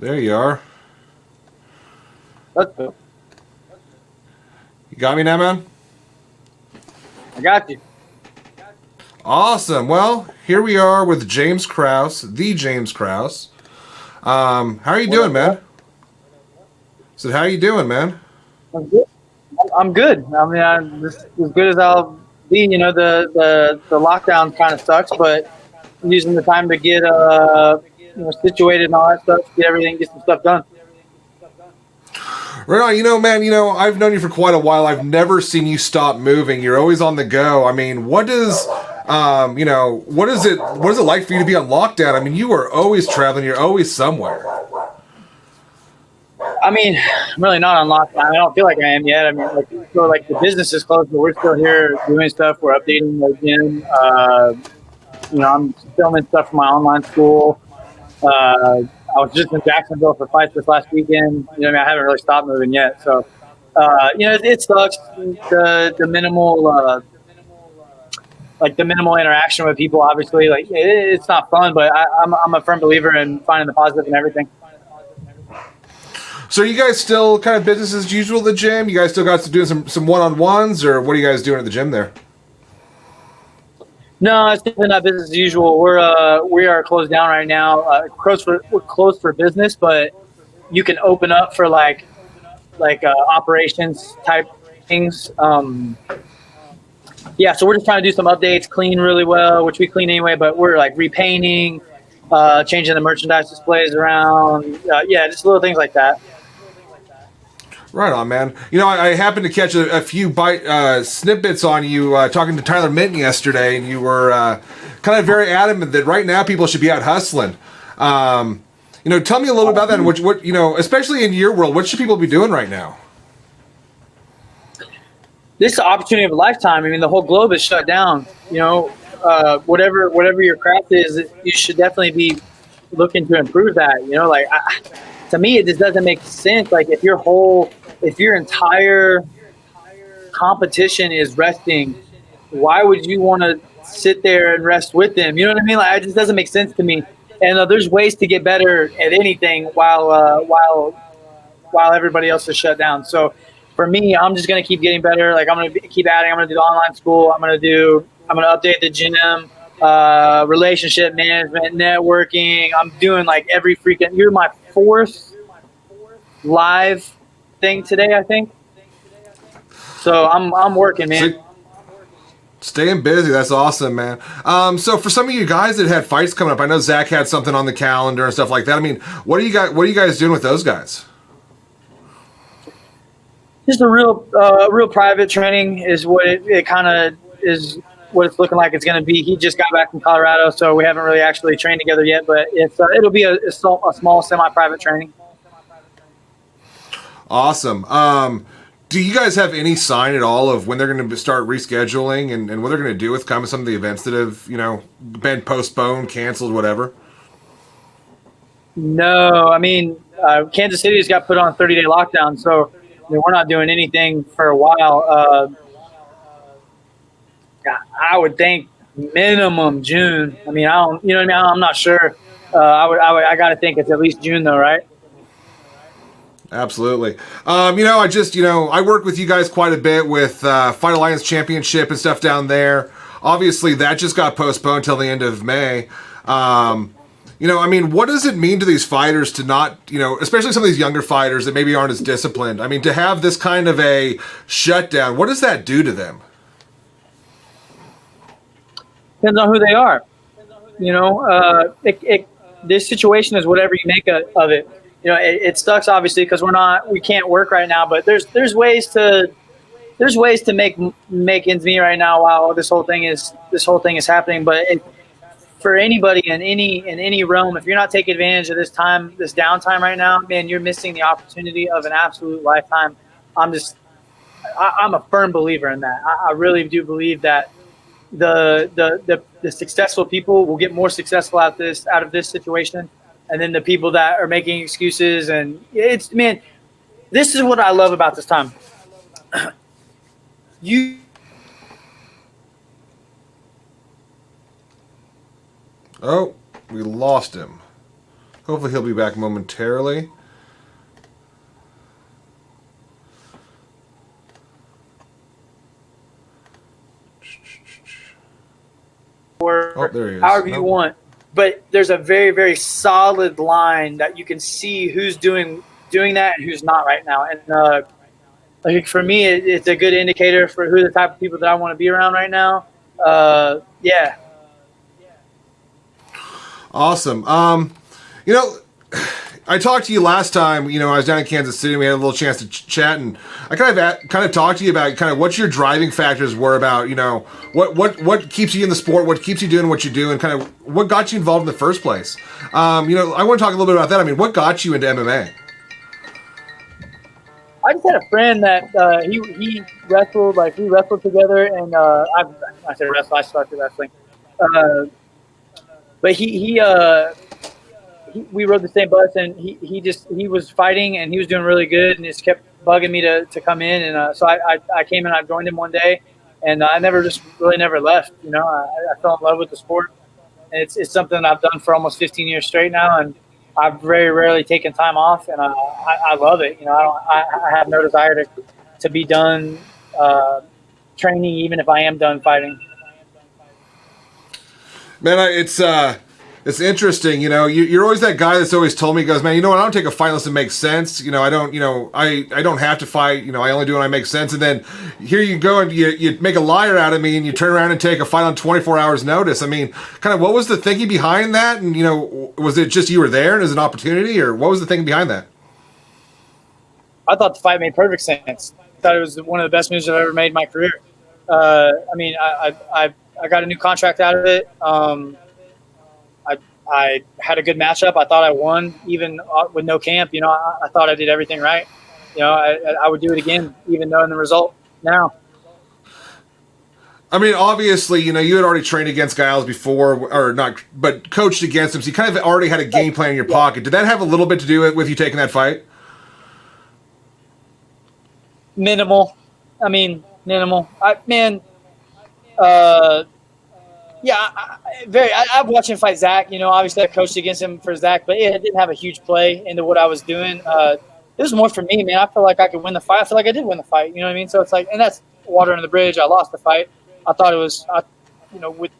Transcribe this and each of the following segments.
There you are. Let's go. You got me now, man? I got you. Awesome. Well, here we are with James Krause, the James Krause. How are you What doing, up? man? What? So, how are you doing, man? I'm good. I'm good. I mean, I'm just as good as I'll be. The lockdown kind of sucks, but I'm using the time to get situated and all that stuff, get some stuff done. Right on. Man, I've known you for quite a while. I've never seen you stop moving. You're always on the go. I mean, what is it like for you to be on lockdown? I mean, you are always traveling. You're always somewhere. I mean, I'm really not on lockdown. I don't feel like I am yet. I mean, like the business is closed, but we're still here doing stuff. We're updating the gym. I'm filming stuff for my online school. I was just in Jacksonville for fights this last weekend. I haven't really stopped moving yet. So, it sucks the minimal, like the minimal interaction with people. Obviously, like it's not fun, but I'm a firm believer in finding the positive in everything. So, are you guys still kind of business as usual at the gym? You guys still got to doing some one-on-ones, or what are you guys doing at the gym there? No, it's definitely not business as usual. We are closed down right now. We're closed for business, but you can open up for operations type things. Yeah, so we're just trying to do some updates, clean really well, which we clean anyway, but we're like repainting, changing the merchandise displays around. Yeah, just little things like that. Right on, man. I happened to catch a few snippets on you talking to Tyler Minton yesterday, and you were kind of very adamant that right now people should be out hustling. Tell me a little about that, and especially in your world, what should people be doing right now? This is the opportunity of a lifetime. I mean, the whole globe is shut down. Whatever your craft is, you should definitely be looking to improve that. To me, it just doesn't make sense. Like if your entire competition is resting, why would you want to sit there and rest with them? You know what I mean? Like, it just doesn't make sense to me. And there's ways to get better at anything while everybody else is shut down. So for me, I'm just gonna keep getting better. Like I'm gonna keep adding. I'm gonna do the online school. I'm gonna update the gym. Relationship management, networking. I'm doing like every freaking. You're my fourth live thing today, I think. So I'm working, man. So, staying busy, that's awesome, man. So for some of you guys that had fights coming up, I know Zach had something on the calendar and stuff like that. I mean, what are you guys doing with those guys? Just a real private training is what it kind of is what it's looking like it's going to be. He just got back from Colorado, so we haven't really actually trained together yet. But it'll be a small semi-private training. Awesome. Do you guys have any sign at all of when they're going to start rescheduling and what they're going to do with kind of some of the events that have been postponed, canceled, whatever? No, I mean Kansas City has got put on a 30-day lockdown, so we're not doing anything for a while. I would think minimum June. I mean, I don't, you know what I mean? I'm not sure. I got to think it's at least June though, right? Absolutely. I work with you guys quite a bit with Fight Alliance Championship and stuff down there. Obviously, that just got postponed till the end of May. I mean, what does it mean to these fighters to not, especially some of these younger fighters that maybe aren't as disciplined? I mean, to have this kind of a shutdown, what does that do to them? Depends on who they are. This situation is whatever you make of it. It sucks obviously because we can't work right now, but there's ways to make ends meet right now while this whole thing is happening. But for anybody in any realm, if you're not taking advantage of this downtime right now, man, you're missing the opportunity of an absolute lifetime. I'm a firm believer in that. I really do believe that the successful people will get more successful out of this situation, and then the people that are making excuses, and it's, man, this is what I love about this time. You Oh, we lost him. Hopefully he'll be back momentarily. Or there he is. however you want. But there's a very, very solid line that you can see who's doing that and who's not right now. And like for me, it's a good indicator for who the type of people that I want to be around right now. Yeah. Awesome. I talked to you last time. I was down in Kansas City. And we had a little chance to chat, and I kind of talked to you about kind of what your driving factors were about. What keeps you in the sport, what keeps you doing what you do, and kind of what got you involved in the first place. I want to talk a little bit about that. I mean, what got you into MMA? I just had a friend that he wrestled, like we wrestled together, and I said wrestle, I started wrestling, but we rode the same bus, and he was fighting, and he was doing really good, and just kept bugging me to come in, and so I came in, I joined him one day, and I never left. I fell in love with the sport, and it's something I've done for almost 15 years straight now, and I've very rarely taken time off, and I love it. I have no desire to be done training, even if I am done fighting. Man, it's interesting. You're always that guy that's always told me, goes, man, I don't take a fight unless it makes sense. I don't have to fight. I only do when I make sense. And then here you go and you make a liar out of me, and you turn around and take a fight on 24 hours notice. I mean, kind of what was the thinking behind that? And, was it just you were there and it was an opportunity, or what was the thinking behind that? I thought the fight made perfect sense. I thought it was one of the best moves I've ever made in my career. I got a new contract out of it. I had a good matchup. I thought I won, even with no camp. I thought I did everything right. I would do it again, even knowing the result now. I mean, obviously, you had already trained against Giles before, or not, but coached against him. So you kind of already had a game plan in your pocket. Did that have a little bit to do with you taking that fight? Minimal. Minimal. I've watched him fight Zach. Obviously I coached against him for Zach, but it didn't have a huge play into what I was doing. It was more for me, man. I feel like I could win the fight. I feel like I did win the fight. You know what I mean? So it's like, and that's water under the bridge. I lost the fight. I thought it was, with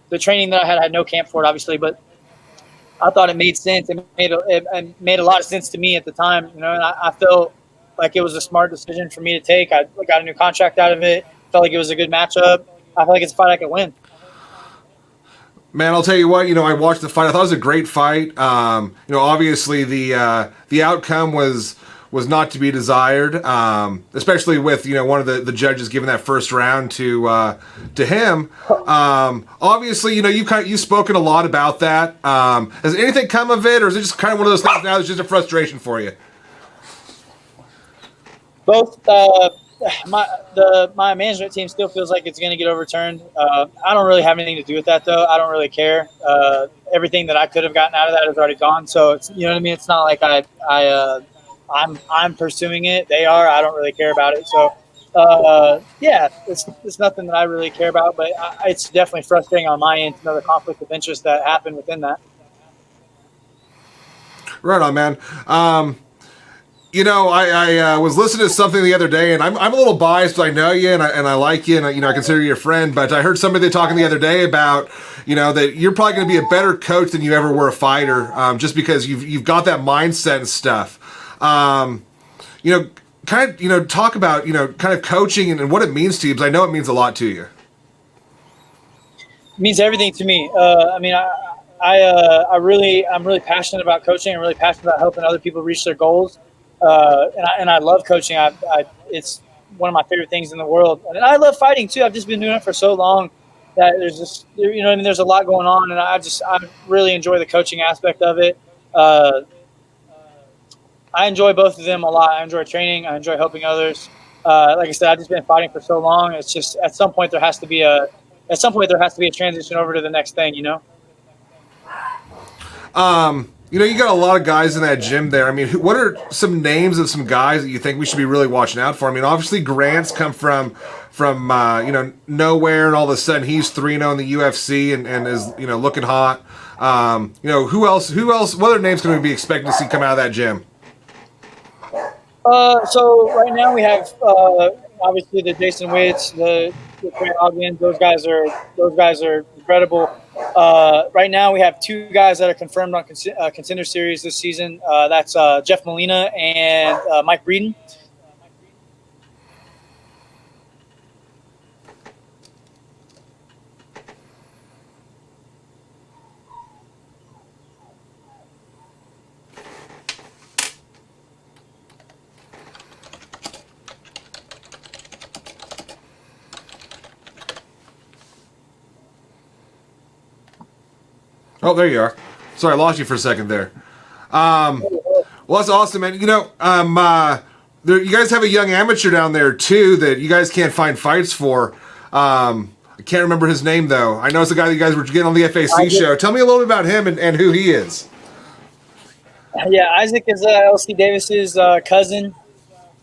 the training that I had no camp for it, obviously, but I thought it made sense. It made a lot of sense to me at the time, and I felt like it was a smart decision for me to take. I got a new contract out of it. Felt like it was a good matchup. I felt like it's a fight I could win. Man, I'll tell you what. I watched the fight. I thought it was a great fight. Obviously the outcome was not to be desired, especially with one of the judges giving that first round to him. Obviously, you've spoken a lot about that. Has anything come of it, or is it just kind of one of those things now that's just a frustration for you? Both. My management team still feels like it's going to get overturned. I don't really have anything to do with that, though. I don't really care. Everything that I could have gotten out of that is already gone. So it's, what I mean. It's not like I'm pursuing it. They are. I don't really care about it. So it's nothing that I really care about. But it's definitely frustrating on my end to know the conflict of interest that happened within that. Right on, man. I was listening to something the other day, and I'm a little biased, but I know you, and I like you, and I consider you a friend. But I heard somebody talking the other day about, that you're probably going to be a better coach than you ever were a fighter, just because you've got that mindset and stuff. Talk about kind of coaching and what it means to you, because I know it means a lot to you. It means everything to me. I'm really passionate about coaching. I'm really passionate about helping other people reach their goals. And I love coaching. It's one of my favorite things in the world. And I love fighting too. I've just been doing it for so long that there's just, there's a lot going on, and I really enjoy the coaching aspect of it. I enjoy both of them a lot. I enjoy training. I enjoy helping others. Like I said, I've just been fighting for so long. It's just, at some point there has to be a transition over to the next thing, You got a lot of guys in that gym there. I mean, what are some names of some guys that you think we should be really watching out for? I mean, obviously Grant's come from nowhere, and all of a sudden he's 3-0 in the UFC and is looking hot. Who else? What other names can we be expecting to see come out of that gym? So right now we have obviously the Jason Witts, the Trey Ogden. Those guys are incredible. Right now we have two guys that are confirmed on contender series this season. That's Jeff Molina and Mike Breeden. Oh, there you are. Sorry, I lost you for a second there. Well, that's awesome, man. You guys have a young amateur down there too that you guys can't find fights for. I can't remember his name though. I know it's the guy that you guys were getting on the FAC show. Tell me a little bit about him and who he is. Yeah, Isaac is LC Davis's cousin.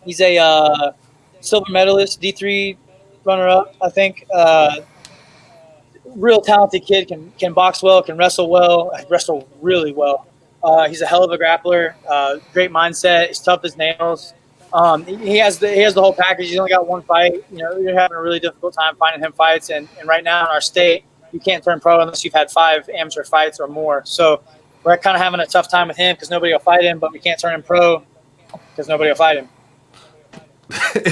He's a silver medalist, D3 runner-up, I think. Real talented kid, can box well, can wrestle really well. He's a hell of a grappler, great mindset. He's tough as nails. He has the whole package. He's only got one fight. You're having a really difficult time finding him fights, and right now in our state, you can't turn pro unless you've had 5 amateur fights or more. So we're kind of having a tough time with him because nobody will fight him, but we can't turn him pro because nobody will fight him.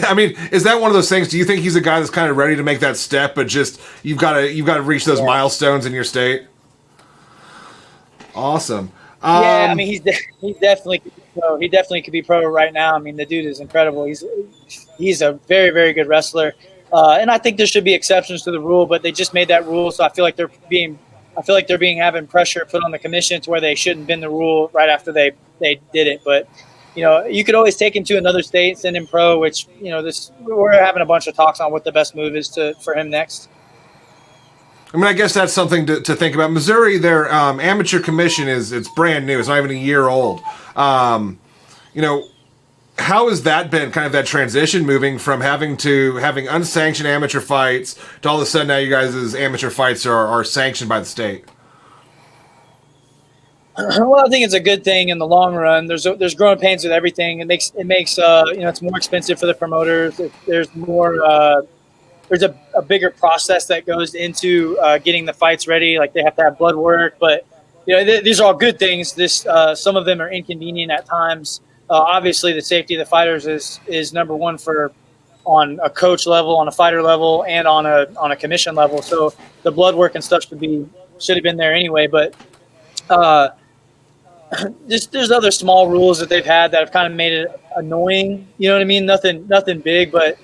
I mean, is that one of those things? Do you think he's a guy that's kind of ready to make that step, but just you've got to reach those milestones in your state? Awesome. Yeah, I mean, he definitely could be pro right now. I mean, the dude is incredible. He's a very, very good wrestler, and I think there should be exceptions to the rule, but they just made that rule, so I feel like they're having pressure put on the commission to where they shouldn't bend the rule right after they did it, but. You could always take him to another state, send him pro, which, we're having a bunch of talks on what the best move is for him next. I mean, I guess that's something to think about. Missouri, their amateur commission it's brand new. It's not even a year old. How has that been, kind of that transition moving from having unsanctioned amateur fights to all of a sudden now you guys' amateur fights are sanctioned by the state? Well, I think it's a good thing in the long run. There's growing pains with everything. It makes it's more expensive for the promoters. There's more there's a bigger process that goes into getting the fights ready. Like they have to have blood work, but these are all good things. Some of them are inconvenient at times. Obviously, the safety of the fighters is number one on a coach level, on a fighter level, and on a commission level. So the blood work and stuff should have been there anyway, but. There's other small rules that they've had that have kind of made it annoying. You know what I mean? Nothing big, but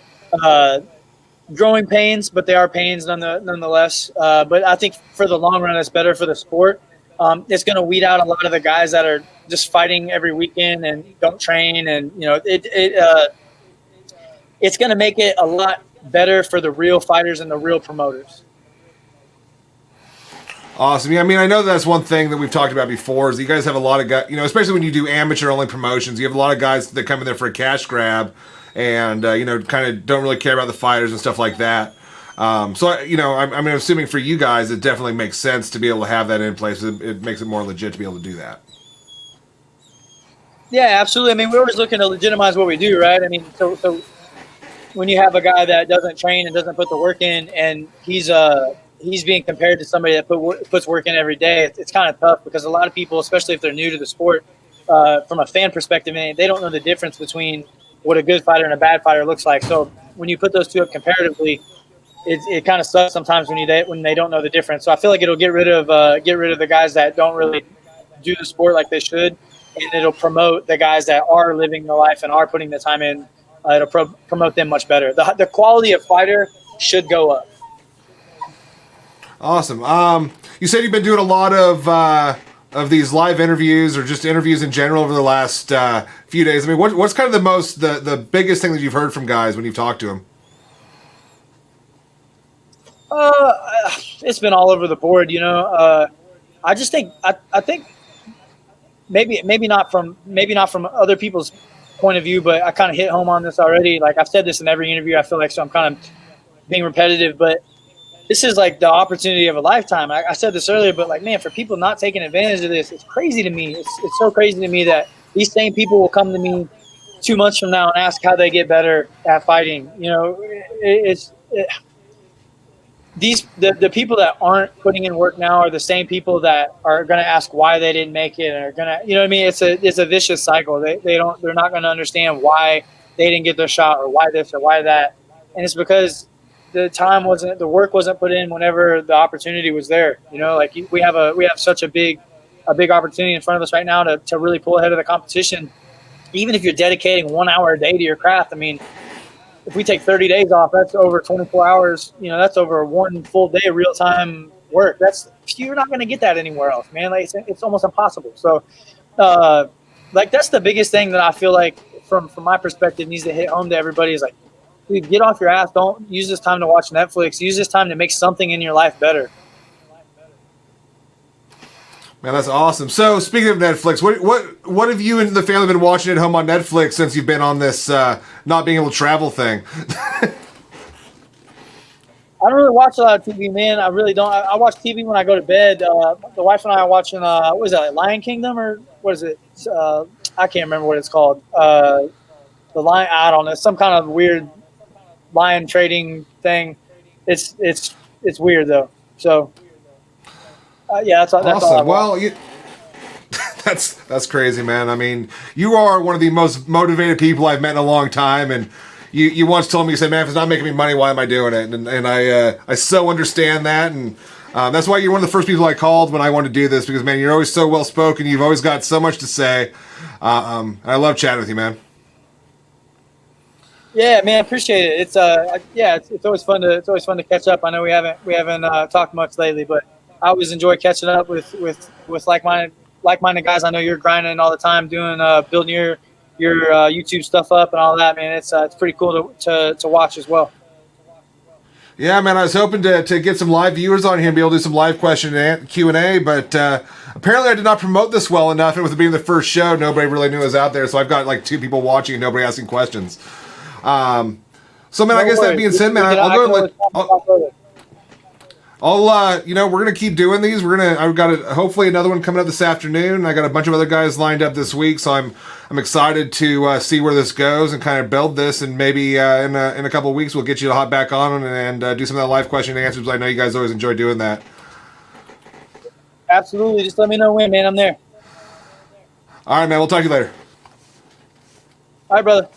growing pains. But they are pains nonetheless. But I think for the long run, it's better for the sport. It's going to weed out a lot of the guys that are just fighting every weekend and don't train, and it's going to make it a lot better for the real fighters and the real promoters. Awesome. Yeah, I mean, I know that's one thing that we've talked about before is you guys have a lot of guys, especially when you do amateur-only promotions, you have a lot of guys that come in there for a cash grab and, kind of don't really care about the fighters and stuff like that. I'm assuming for you guys, it definitely makes sense to be able to have that in place. It makes it more legit to be able to do that. Yeah, absolutely. I mean, we're always looking to legitimize what we do, right? I mean, so when you have a guy that doesn't train and doesn't put the work in and he's being compared to somebody that puts work in every day. It's kind of tough because a lot of people, especially if they're new to the sport, from a fan perspective, they don't know the difference between what a good fighter and a bad fighter looks like. So when you put those two up comparatively, it kind of sucks sometimes when they don't know the difference. So I feel like it'll get rid of the guys that don't really do the sport like they should, and it'll promote the guys that are living the life and are putting the time in. It'll promote them much better. The quality of fighter should go up. Awesome. You said you've been doing a lot of these live interviews or just interviews in general over the last few days. I mean, what's kind of the biggest thing that you've heard from guys when you've talked to them? It's been all over the board. I just think I think maybe not from other people's point of view, but I kind of hit home on this already. Like I've said this in every interview. I feel like so I'm kind of being repetitive, but this is like the opportunity of a lifetime. I said this earlier, but like, man, for people not taking advantage of this, it's crazy to me. It's so crazy to me that these same people will come to me 2 months from now and ask how they get better at fighting. You know, the people that aren't putting in work now are the same people that are going to ask why they didn't make it, and are going to, you know what I mean? It's a vicious cycle. They're not going to understand why they didn't get their shot, or why this or why that. And it's because the work wasn't put in whenever the opportunity was there. You know, like we have such a big opportunity in front of us right now to really pull ahead of the competition. Even if you're dedicating 1 hour a day to your craft, I mean, if we take 30 days off, that's over 24 hours. You know, that's over one full day of real time work. You're not going to get that anywhere else, man. Like it's almost impossible. So, like that's the biggest thing that I feel like from my perspective needs to hit home to everybody is like, dude, get off your ass. Don't use this time to watch Netflix. Use this time to make something in your life better. Man, that's awesome. So, speaking of Netflix, what have you and the family been watching at home on Netflix since you've been on this not being able to travel thing? I don't really watch a lot of TV, man. I really don't. I watch TV when I go to bed. The wife and I are watching, what is that, like Lion Kingdom, or what is it? I can't remember what it's called. The Lion, I don't know, some kind of weird lion trading thing. It's weird though. So yeah, that's awesome. Well, that's crazy, man. I mean, you are one of the most motivated people I've met in a long time, and you once told me, you said, "Man, if it's not making me money, why am I doing it?" And I so understand that, and that's why you're one of the first people I called when I wanted to do this, because man, you're always so well spoken. You've always got so much to say. I love chatting with you, man. Yeah, man, appreciate it. It's always fun to catch up. I know we haven't talked much lately, but I always enjoy catching up with like-minded guys. I know you're grinding all the time, doing building your YouTube stuff up and all that, man. It's pretty cool to watch as well. Yeah, man, I was hoping to get some live viewers on here and be able to do some live question and Q&A, but apparently I did not promote this well enough, and with it being the first show, nobody really knew it was out there, so I've got like 2 people watching and nobody asking questions. So, man, I guess that being said, man, I'll go and we're going to keep doing these. I've got hopefully another one coming up this afternoon. I got a bunch of other guys lined up this week, so I'm excited to see where this goes and kind of build this, and maybe in a couple of weeks we'll get you to hop back on and do some of that live question and answers. I know you guys always enjoy doing that. Absolutely. Just let me know when, man. I'm there. All right, man. We'll talk to you later. All right, brother.